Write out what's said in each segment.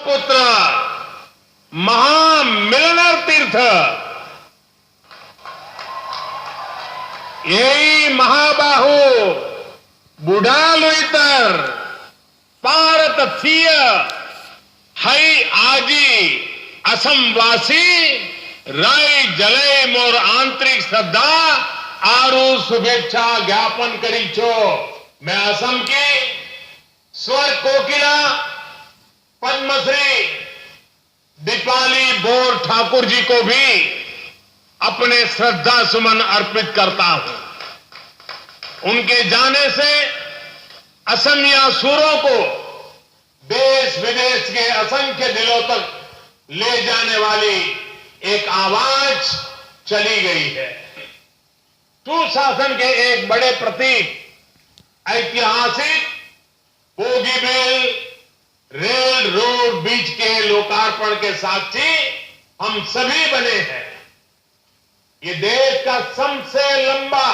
ब्रह्मपुत्र महामिलनर तीर्थ, यही महाबाहु बुढ़ालुतर पारत थीय हई आजी असमवासी राय जले मोर आंतरिक श्रद्धा आरु शुभेच्छा ज्ञापन करी छो। मैं असम की स्वर कोकिला पद्मश्री दीपाली बोर ठाकुर जी को भी अपने श्रद्धा सुमन अर्पित करता हूं। उनके जाने से असमिया सुरों को देश विदेश के असंख्य दिलों तक ले जाने वाली एक आवाज चली गई है। सुशासन के एक बड़े प्रतीक ऐतिहासिक बोगीबिल रेल रोड ब्रिज के लोकार्पण के साक्षी हम सभी बने हैं। ये देश का सबसे लंबा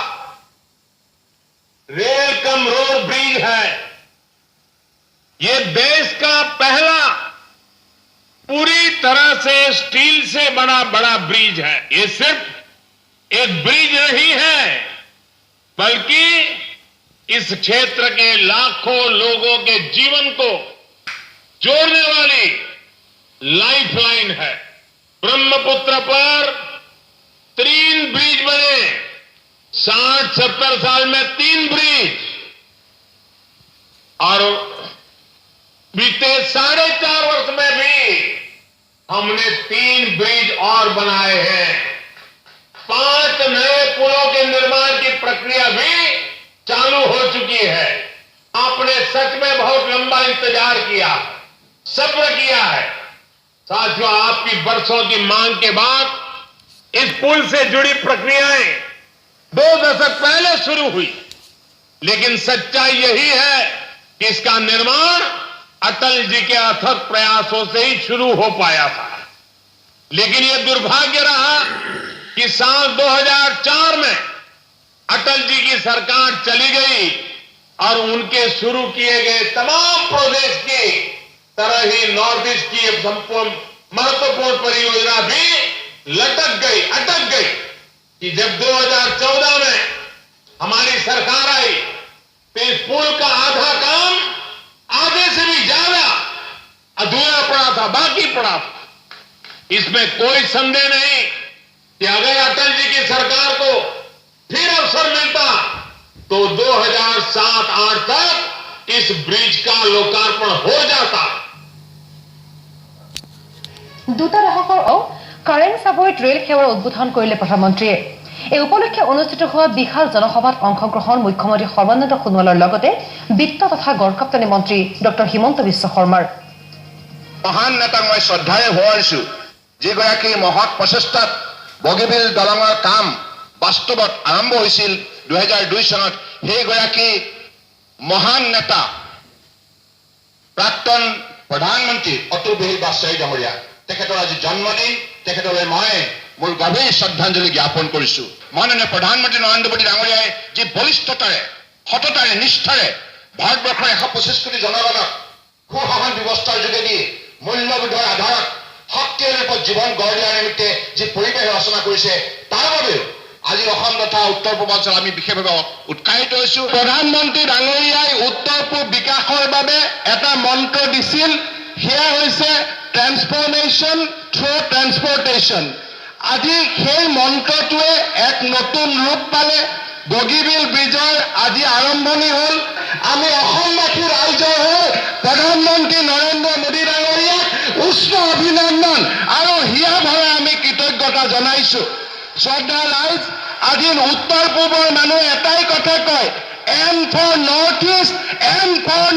रेल कम रोड ब्रिज है। ये देश का पहला पूरी तरह से स्टील से बना बड़ा ब्रिज है। ये सिर्फ एक ब्रिज नहीं है, बल्कि इस क्षेत्र के लाखों लोगों के जीवन को जोड़ने वाली लाइफलाइन है। ब्रह्मपुत्र पर 3 ब्रिज बने, 60-70 साल में 3 ब्रिज, और बीते 4.5 वर्ष में भी हमने 3 ब्रिज और बनाए हैं। 5 नए पुलों के निर्माण की प्रक्रिया भी चालू हो चुकी है। आपने सच में बहुत लंबा इंतजार किया, सब्र किया है। साथियों, आपकी वर्षों की मांग के बाद इस पुल से जुड़ी प्रक्रियाएं 2 दशक पहले शुरू हुई, लेकिन सच्चाई यही है कि इसका निर्माण अटल जी के अथक प्रयासों से ही शुरू हो पाया था। लेकिन यह दुर्भाग्य रहा कि साल 2004 में अटल जी की सरकार चली गई और उनके शुरू किए गए तमाम प्रोजेक्ट की तरह ही नॉर्थ ईस्ट की संपूर्ण महत्वपूर्ण परियोजना भी लटक गई, अटक गई। कि जब 2014 में हमारी सरकार आई तो इस पुल का आधा काम आधे से भी ज्यादा अधूरा पड़ा था, बाकी पड़ा था। इसमें कोई संदेह नहीं कि अगर अटल जी की सरकार को फिर अवसर मिलता तो 2007-8 तक इस ब्रिज का लोकार्पण हो जाता। দুটা দশকৰ কাৰেণ্ট চাবৈত ৰেল সেৱাৰ উদ্বোধন কৰিলে প্ৰধানমন্ত্ৰীয়ে। এই উপলক্ষে অনুষ্ঠিত হোৱা বিশাল জনসভাত অংশগ্ৰহণ মুখ্যমন্ত্ৰী সৰ্বানন্দ সোণোৱালৰ লগতে বিত্ত তথা গড়কাপ্তানি মন্ত্ৰী ডক্টৰ হিমন্ত বিশ্ব শৰ্মাৰ। মহান নেতাক মই শ্ৰদ্ধাৰে সোঁৱৰিছো, যিগৰাকী মহৎ প্ৰচেষ্টাত বগীবিল দলঙৰ কাম বাস্তৱত আৰম্ভ হৈছিল 2002 চনত। সেইগৰাকী মহান নেতা প্ৰাক্তন প্ৰধানমন্ত্ৰী অটল বিহাৰী বাজপেয়ী ডাঙৰীয়া, তেখেতৰ আজি জন্মদিন। তেখেতলৈ মই মোৰ গভীৰ শ্ৰদ্ধাঞ্জলি জ্ঞাপন কৰিছো। মাননীয় প্ৰধানমন্ত্ৰী নৰেন্দ্ৰ মোদী ডাঙৰীয়াই যি বলিষ্ঠতাৰে, সততাৰে, নিষ্ঠাৰে ভাৰতবৰ্ষৰ 125 কোটি জনগণক সুশাসন ব্যৱস্থাৰ যোগেদি মূল্যবোধৰ আধাৰত শক্তিৰ ৰূপত জীৱন গঢ় দিয়াৰ নিমিত্তে যি পৰিৱেশ ৰচনা কৰিছে, তাৰ বাবেও আজি অসম তথা উত্তৰ পূৰ্বাঞ্চল আমি বিশেষভাৱে উৎসাহিত হৈছো। প্ৰধানমন্ত্ৰী ডাঙৰীয়াই উত্তৰ পূব বিকাশৰ বাবে এটা মন্ত্ৰ দিছিল, সেয়া হৈছে ট্ৰেন্সফৰ্মেশ্যন থ্ৰু ট্ৰেন্সপৰ্টেশ্যন। আজি সেই মন্ত্ৰটোৱে এক নতুন ৰূপ পালে। বগীবিল ব্ৰিজৰ আজি আৰম্ভণি হ'ল। আমি অসমবাসী ৰাইজৰ হৈ প্ৰধানমন্ত্ৰী নৰেন্দ্ৰ মোদী ডাঙৰীয়াক উষ্ণ অভিনন্দন আৰু হিয়া ভৰা আমি কৃতজ্ঞতা জনাইছো। শ্ৰদ্ধা ৰাইজ, আজি উত্তৰ পূবৰ মানুহে এটাই কথা কয়, M for north east, M for